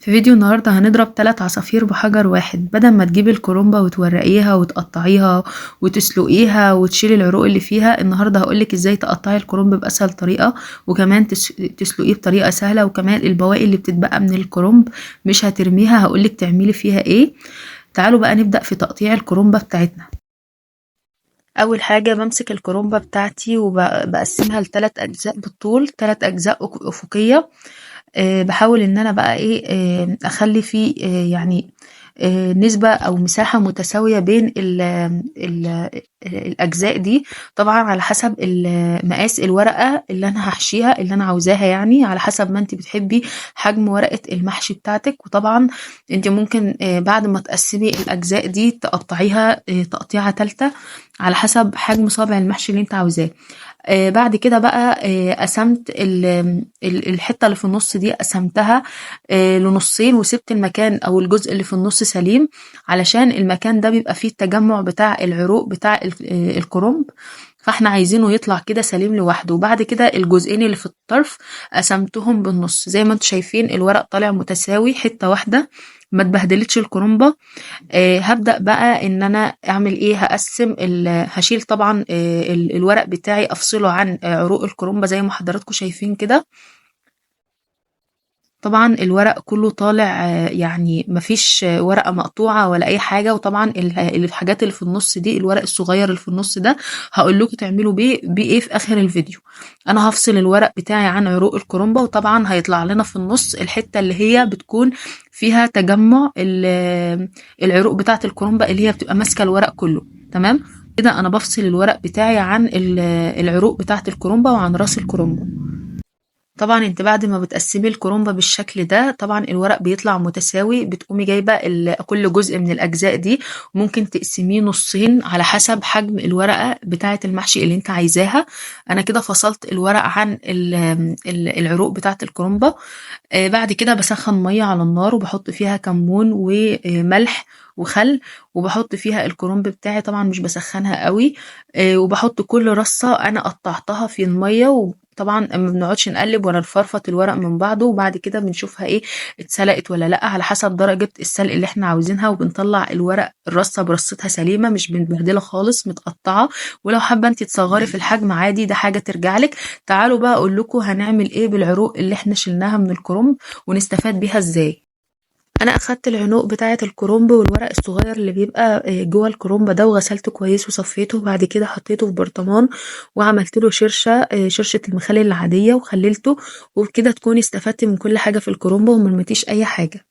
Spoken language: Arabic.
في فيديو النهاردة هنضرب 3 عصافير بحجر واحد. بدل ما تجيبي الكرنبة وتورقيها وتقطعيها وتسلقيها وتشيلي العروق اللي فيها، النهاردة هقولك ازاي تقطعي الكرنب بأسهل طريقة، وكمان تسلقيه بطريقة سهلة، وكمان البواقي اللي بتتبقى من الكرنب مش هترميها، هقولك تعملي فيها ايه. تعالوا بقى نبدأ في تقطيع الكرنبة بتاعتنا. اول حاجه بمسك الكرنبه بتاعتي وبقسمها ل3 اجزاء بالطول، 3 اجزاء افقيه. بحاول ان انا بقى ايه، اخلي فيه يعني نسبة او مساحة متساوية بين ال الاجزاء دي، طبعا على حسب مقاس الورقة اللي انا هحشيها، اللي انا عاوزاها، يعني على حسب ما انت بتحبي حجم ورقة المحشي بتاعتك. وطبعا انت ممكن بعد ما تقسمي الاجزاء دي تقطعيها تقطيعة تالتة على حسب حجم صابع المحشي اللي انت عاوزاه. بعد كده بقى قسمت الحتة اللي في النص دي، قسمتها لنصين، وسبت المكان او الجزء اللي في النص سليم، علشان المكان ده بيبقى فيه التجمع بتاع العروق بتاع الكرنب، فاحنا عايزينه يطلع كده سليم لوحده. وبعد كده الجزئين اللي في الطرف قسمتهم بالنص، زي ما انتم شايفين الورق طالع متساوي، حتة واحدة ما اتبهدلتش الكرنبة. هبدأ بقى ان انا اعمل ايه، هشيل طبعا الورق بتاعي، افصله عن عروق الكرنبة زي ما حضراتكم شايفين كده. طبعا الورق كله طالع، يعني مفيش ورقة مقطوعة ولا اي حاجة. وطبعا الحاجات اللي في النص دي، الورق الصغير اللي في النص ده، هقول لكم تعملوا بيه ايه في اخر الفيديو. انا هفصل الورق بتاعي عن عروق الكرنبة، وطبعا هيطلع لنا في النص الحتة اللي هي بتكون فيها تجمع العروق بتاعة الكرنبة، اللي هي بتبقى ماسكة الورق كله. تمام كده، انا بفصل الورق بتاعي عن العروق بتاعة الكرنبة وعن راس الكرنبة. طبعا انت بعد ما بتقسمي الكرومبة بالشكل ده، طبعا الورق بيطلع متساوي، بتقومي جايبة كل جزء من الأجزاء دي، ممكن تقسميه نصين على حسب حجم الورقة بتاعة المحشي اللي انت عايزاها. انا كده فصلت الورق عن العروق بتاعة الكرومبة. بعد كده بسخن مية على النار، وبحط فيها كمون وملح وخل، وبحط فيها الكرنب بتاعي، طبعا مش بسخنها قوي. وبحط كل رصة انا قطعتها في المية، وطبعا ما بنقعدش نقلب ولا نفرفط الورق من بعضه. وبعد كده بنشوفها ايه، اتسلقت ولا لا، على حسب درجة السلق اللي احنا عاوزينها. وبنطلع الورق الرصة برصتها سليمة، مش بنبهدلها خالص متقطعة. ولو حابة انت تصغري في الحجم عادي، ده حاجة ترجعلك. تعالوا بقى اقول لكم هنعمل ايه بالعروق اللي احنا شلناها من الكرنب ونستفاد بيها ازاي. انا اخدت العنق بتاعه الكرنب والورق الصغير اللي بيبقى جوه الكرنب ده، وغسلته كويس وصفيته، وبعد كده حطيته في برطمان وعملت له شرشه المخلل العاديه وخللته، وبكده تكوني استفدتي من كل حاجه في الكرنب وما رميتيش اي حاجه.